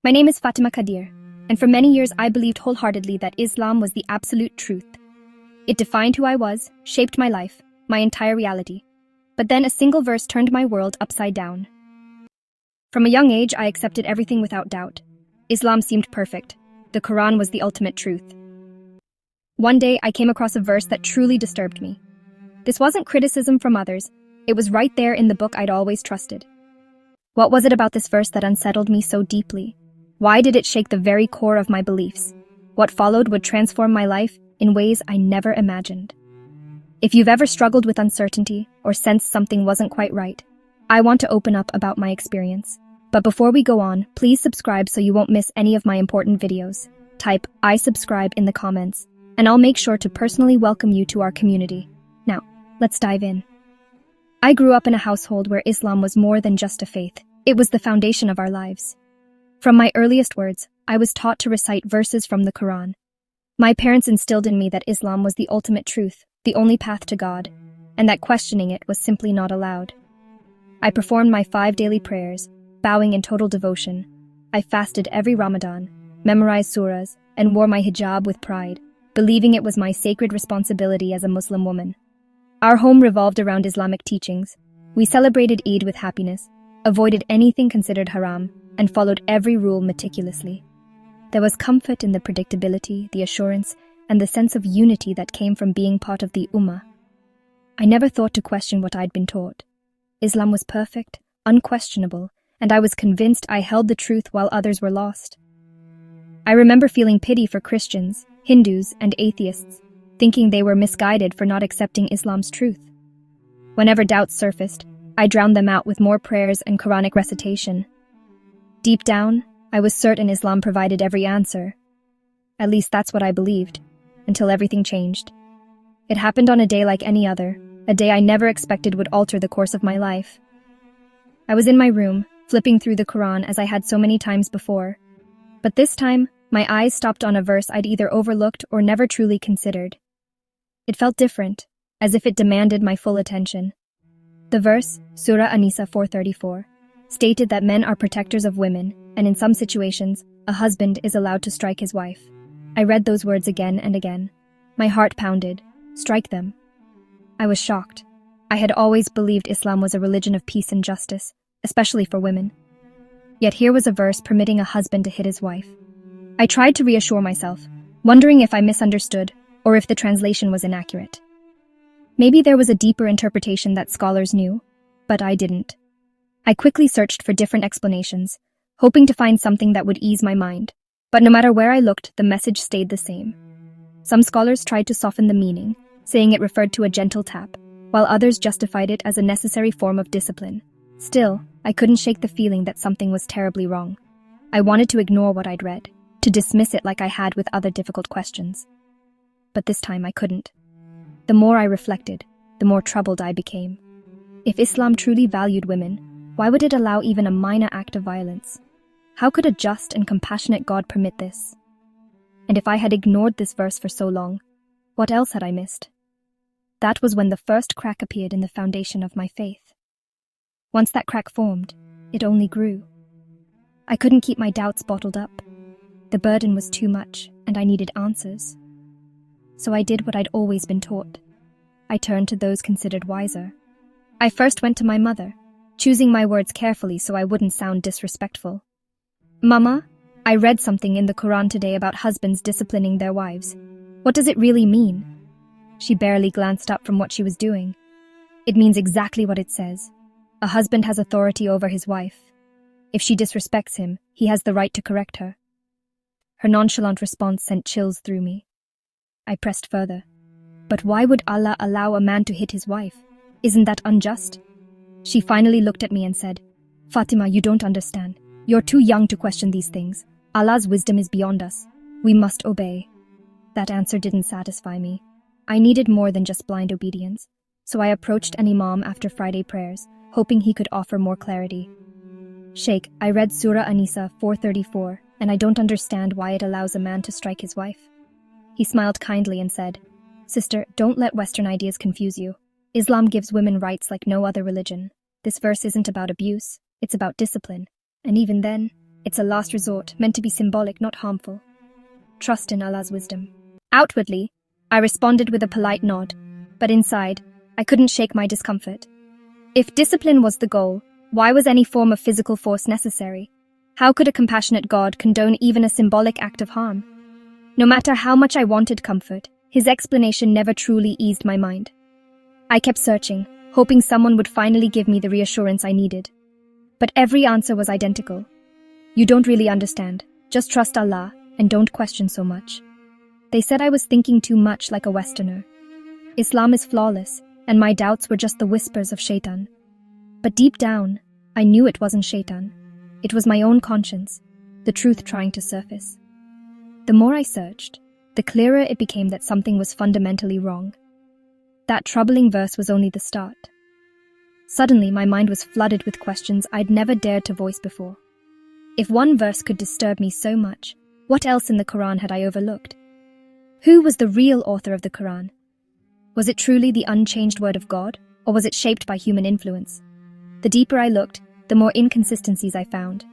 My name is Fatima Kadir, and for many years I believed wholeheartedly that Islam was the absolute truth. It defined who I was, shaped my life, my entire reality. But then a single verse turned my world upside down. From a young age, I accepted everything without doubt. Islam seemed perfect. The Quran was the ultimate truth. One day, I came across a verse that truly disturbed me. This wasn't criticism from others. It was right there in the book I'd always trusted. What was it about this verse that unsettled me so deeply? Why did it shake the very core of my beliefs? What followed would transform my life in ways I never imagined. If you've ever struggled with uncertainty or sensed something wasn't quite right, I want to open up about my experience. But before we go on, please subscribe so you won't miss any of my important videos. Type "I subscribe" in the comments, and I'll make sure to personally welcome you to our community. Now, let's dive in. I grew up in a household where Islam was more than just a faith. It was the foundation of our lives. From my earliest words, I was taught to recite verses from the Quran. My parents instilled in me that Islam was the ultimate truth, the only path to God, and that questioning it was simply not allowed. I performed my 5 daily prayers, bowing in total devotion. I fasted every Ramadan, memorized surahs, and wore my hijab with pride, believing it was my sacred responsibility as a Muslim woman. Our home revolved around Islamic teachings. We celebrated Eid with happiness, avoided anything considered haram, and followed every rule meticulously. There was comfort in the predictability, the assurance, and the sense of unity that came from being part of the Ummah. I never thought to question what I'd been taught. Islam was perfect, unquestionable, and I was convinced I held the truth while others were lost. I remember feeling pity for Christians, Hindus, and atheists, thinking they were misguided for not accepting Islam's truth. Whenever doubts surfaced, I drowned them out with more prayers and Quranic recitation. Deep down, I was certain Islam provided every answer. At least that's what I believed, until everything changed. It happened on a day like any other, a day I never expected would alter the course of my life. I was in my room, flipping through the Quran as I had so many times before. But this time, my eyes stopped on a verse I'd either overlooked or never truly considered. It felt different, as if it demanded my full attention. The verse, Surah An-Nisa 4:34, stated that men are protectors of women, and in some situations, a husband is allowed to strike his wife. I read those words again and again. My heart pounded. Strike them. I was shocked. I had always believed Islam was a religion of peace and justice, especially for women. Yet here was a verse permitting a husband to hit his wife. I tried to reassure myself, wondering if I misunderstood or if the translation was inaccurate. Maybe there was a deeper interpretation that scholars knew, but I didn't. I quickly searched for different explanations, hoping to find something that would ease my mind. But no matter where I looked, the message stayed the same. Some scholars tried to soften the meaning, saying it referred to a gentle tap, while others justified it as a necessary form of discipline. Still, I couldn't shake the feeling that something was terribly wrong. I wanted to ignore what I'd read, to dismiss it like I had with other difficult questions. But this time I couldn't. The more I reflected, the more troubled I became. If Islam truly valued women, why would it allow even a minor act of violence? How could a just and compassionate God permit this? And if I had ignored this verse for so long, what else had I missed? That was when the first crack appeared in the foundation of my faith. Once that crack formed, it only grew. I couldn't keep my doubts bottled up. The burden was too much, and I needed answers. So I did what I'd always been taught. I turned to those considered wiser. I first went to my mother, choosing my words carefully so I wouldn't sound disrespectful. "Mama, I read something in the Quran today about husbands disciplining their wives. What does it really mean?" She barely glanced up from what she was doing. "It means exactly what it says. A husband has authority over his wife. If she disrespects him, he has the right to correct her." Her nonchalant response sent chills through me. I pressed further. "But why would Allah allow a man to hit his wife? Isn't that unjust?" She finally looked at me and said, "Fatima, you don't understand. You're too young to question these things. Allah's wisdom is beyond us. We must obey." That answer didn't satisfy me. I needed more than just blind obedience, so I approached an imam after Friday prayers, hoping he could offer more clarity. "Sheikh, I read Surah An-Nisa 4:34, and I don't understand why it allows a man to strike his wife." He smiled kindly and said, "Sister, don't let Western ideas confuse you. Islam gives women rights like no other religion. This verse isn't about abuse, it's about discipline. And even then, It's a last resort, meant to be symbolic, not harmful. Trust in Allah's wisdom. Outwardly, I responded with a polite nod, but inside, I couldn't shake my discomfort. If discipline was the goal, why was any form of physical force necessary? How could a compassionate God condone even a symbolic act of harm? No matter how much I wanted comfort, his explanation never truly eased my mind. I kept searching, hoping someone would finally give me the reassurance I needed. But every answer was identical. You don't really understand. Just trust Allah and don't question so much. They said I was thinking too much like a Westerner. Islam is flawless, and my doubts were just the whispers of shaitan. But deep down, I knew it wasn't shaitan. It was my own conscience, the truth trying to surface. The more I searched, the clearer it became that something was fundamentally wrong. That troubling verse was only the start. Suddenly, my mind was flooded with questions I'd never dared to voice before. If one verse could disturb me so much, what else in the Quran had I overlooked? Who was the real author of the Quran? Was it truly the unchanged word of God, or was it shaped by human influence? The deeper I looked, the more inconsistencies I found.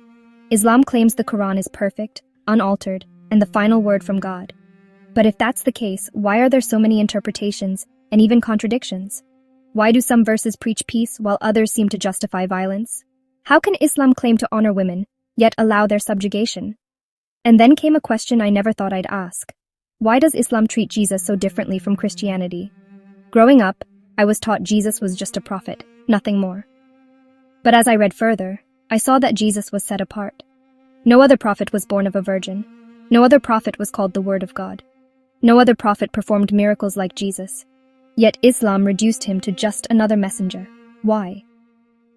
Islam claims the Quran is perfect, unaltered, and the final word from God. But if that's the case, why are there so many interpretations and even contradictions? Why do some verses preach peace while others seem to justify violence? How can Islam claim to honor women, yet allow their subjugation? And then came a question I never thought I'd ask. Why does Islam treat Jesus so differently from Christianity? Growing up, I was taught Jesus was just a prophet, nothing more. But as I read further, I saw that Jesus was set apart. No other prophet was born of a virgin. No other prophet was called the Word of God. No other prophet performed miracles like Jesus. Yet Islam reduced him to just another messenger. Why?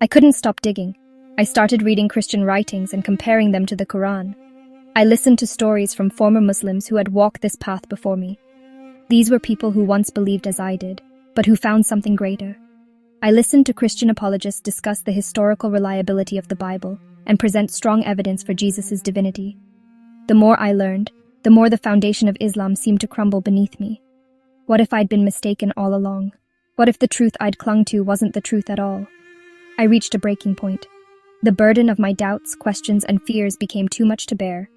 I couldn't stop digging. I started reading Christian writings and comparing them to the Quran. I listened to stories from former Muslims who had walked this path before me. These were people who once believed as I did, but who found something greater. I listened to Christian apologists discuss the historical reliability of the Bible and present strong evidence for Jesus' divinity. The more I learned, the more the foundation of Islam seemed to crumble beneath me. What if I'd been mistaken all along? What if the truth I'd clung to wasn't the truth at all? I reached a breaking point. The burden of my doubts, questions, and fears became too much to bear.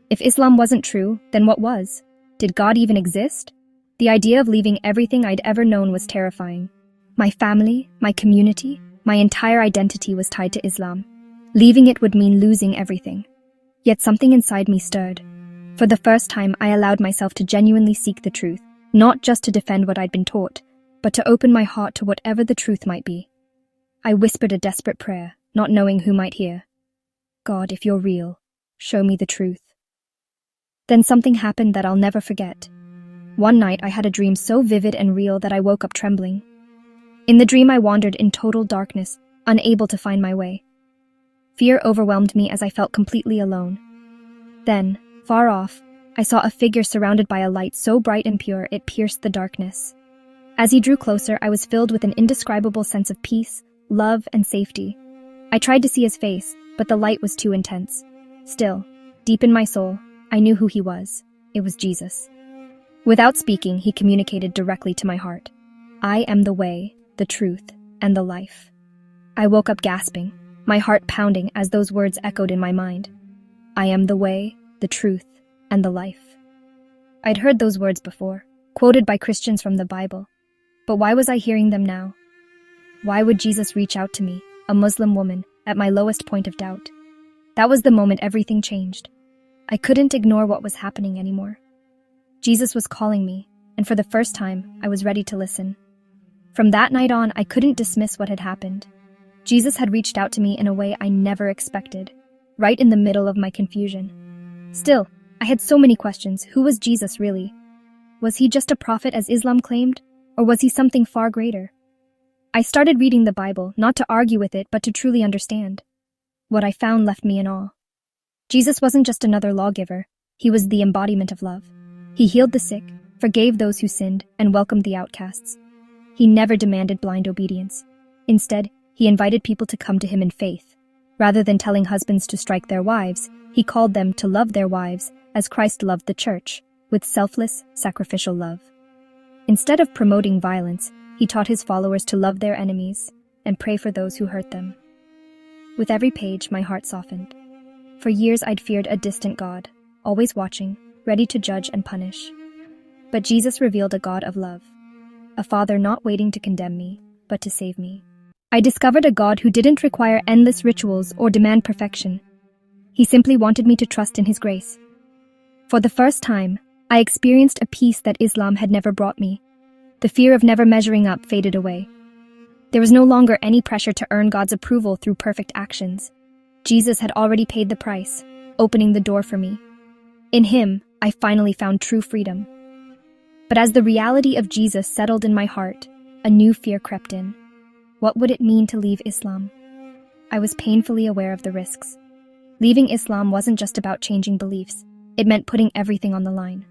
If Islam wasn't true, then what was? Did God even exist? The idea of leaving everything I'd ever known was terrifying. My family, my community, my entire identity was tied to Islam. Leaving it would mean losing everything. Yet something inside me stirred. For the first time, I allowed myself to genuinely seek the truth, not just to defend what I'd been taught, but to open my heart to whatever the truth might be. I whispered a desperate prayer, not knowing who might hear. God, if you're real, show me the truth. Then something happened that I'll never forget. One night, I had a dream so vivid and real that I woke up trembling. In the dream, I wandered in total darkness, unable to find my way. Fear overwhelmed me as I felt completely alone. Then, far off, I saw a figure surrounded by a light so bright and pure it pierced the darkness. As he drew closer, I was filled with an indescribable sense of peace, love, and safety. I tried to see his face, but the light was too intense. Still, deep in my soul, I knew who he was. It was Jesus. Without speaking, he communicated directly to my heart. I am the way, the truth, and the life. I woke up gasping, my heart pounding as those words echoed in my mind. I am the way, the truth, and the life. I'd heard those words before, quoted by Christians from the Bible. But why was I hearing them now? Why would Jesus reach out to me, a Muslim woman, at my lowest point of doubt? That was the moment everything changed. I couldn't ignore what was happening anymore. Jesus was calling me, and for the first time, I was ready to listen. From that night on, I couldn't dismiss what had happened. Jesus had reached out to me in a way I never expected, right in the middle of my confusion. Still, I had so many questions. Who was Jesus really? Was he just a prophet as Islam claimed, or was he something far greater? I started reading the Bible, not to argue with it, but to truly understand. What I found left me in awe. Jesus wasn't just another lawgiver. He was the embodiment of love. He healed the sick, forgave those who sinned, and welcomed the outcasts. He never demanded blind obedience. Instead, he invited people to come to him in faith. Rather than telling husbands to strike their wives, he called them to love their wives as Christ loved the church, with selfless, sacrificial love. Instead of promoting violence, he taught his followers to love their enemies and pray for those who hurt them. With every page, my heart softened. For years I'd feared a distant God, always watching, ready to judge and punish. But Jesus revealed a God of love, a Father not waiting to condemn me, but to save me. I discovered a God who didn't require endless rituals or demand perfection. He simply wanted me to trust in His grace. For the first time, I experienced a peace that Islam had never brought me. The fear of never measuring up faded away. There was no longer any pressure to earn God's approval through perfect actions. Jesus had already paid the price, opening the door for me. In Him, I finally found true freedom. But as the reality of Jesus settled in my heart, a new fear crept in. What would it mean to leave Islam? I was painfully aware of the risks. Leaving Islam wasn't just about changing beliefs. It meant putting everything on the line.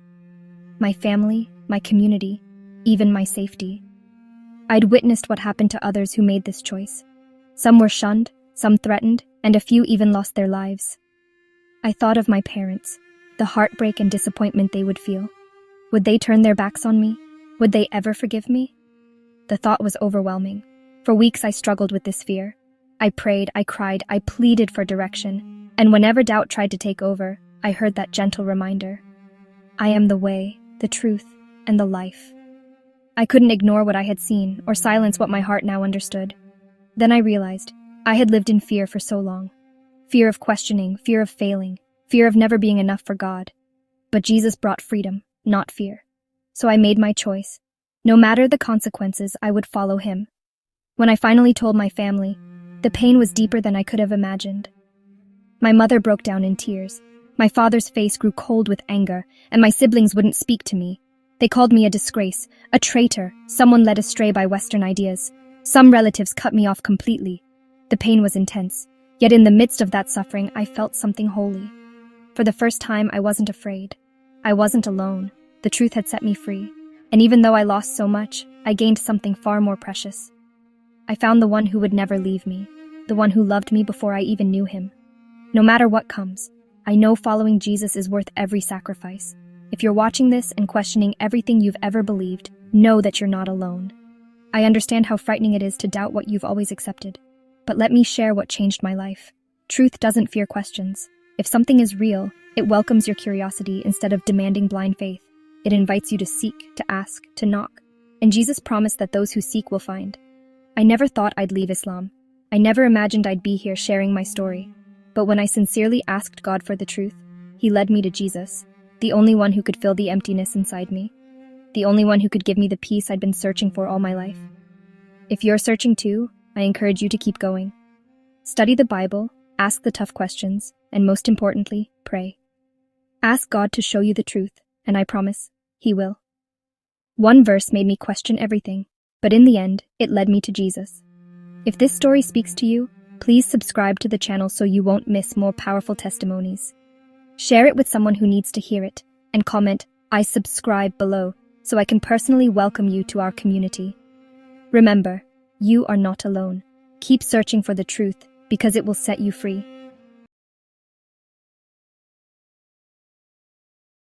My family, my community, even my safety. I'd witnessed what happened to others who made this choice. Some were shunned, some threatened, and a few even lost their lives. I thought of my parents, the heartbreak and disappointment they would feel. Would they turn their backs on me? Would they ever forgive me? The thought was overwhelming. For weeks I struggled with this fear. I prayed, I cried, I pleaded for direction. And whenever doubt tried to take over, I heard that gentle reminder. I am the way, the truth, and the life. I couldn't ignore what I had seen or silence what my heart now understood. Then I realized I had lived in fear for so long. Fear of questioning, fear of failing, fear of never being enough for God. But Jesus brought freedom, not fear. So I made my choice. No matter the consequences, I would follow Him. When I finally told my family, the pain was deeper than I could have imagined. My mother broke down in tears. My father's face grew cold with anger, and my siblings wouldn't speak to me. They called me a disgrace, a traitor, someone led astray by Western ideas. Some relatives cut me off completely. The pain was intense, yet in the midst of that suffering, I felt something holy. For the first time, I wasn't afraid. I wasn't alone. The truth had set me free. And even though I lost so much, I gained something far more precious. I found the one who would never leave me, the one who loved me before I even knew Him. No matter what comes, I know following Jesus is worth every sacrifice. If you're watching this and questioning everything you've ever believed, know that you're not alone. I understand how frightening it is to doubt what you've always accepted. But let me share what changed my life. Truth doesn't fear questions. If something is real, it welcomes your curiosity instead of demanding blind faith. It invites you to seek, to ask, to knock. And Jesus promised that those who seek will find. I never thought I'd leave Islam. I never imagined I'd be here sharing my story. But when I sincerely asked God for the truth, He led me to Jesus, the only one who could fill the emptiness inside me, the only one who could give me the peace I'd been searching for all my life. If you're searching too, I encourage you to keep going. Study the Bible, ask the tough questions, and most importantly, pray. Ask God to show you the truth, and I promise, He will. One verse made me question everything, but in the end, it led me to Jesus. If this story speaks to you, please subscribe to the channel so you won't miss more powerful testimonies. Share it with someone who needs to hear it, and comment, "I subscribe" below, so I can personally welcome you to our community. Remember, you are not alone. Keep searching for the truth, because it will set you free.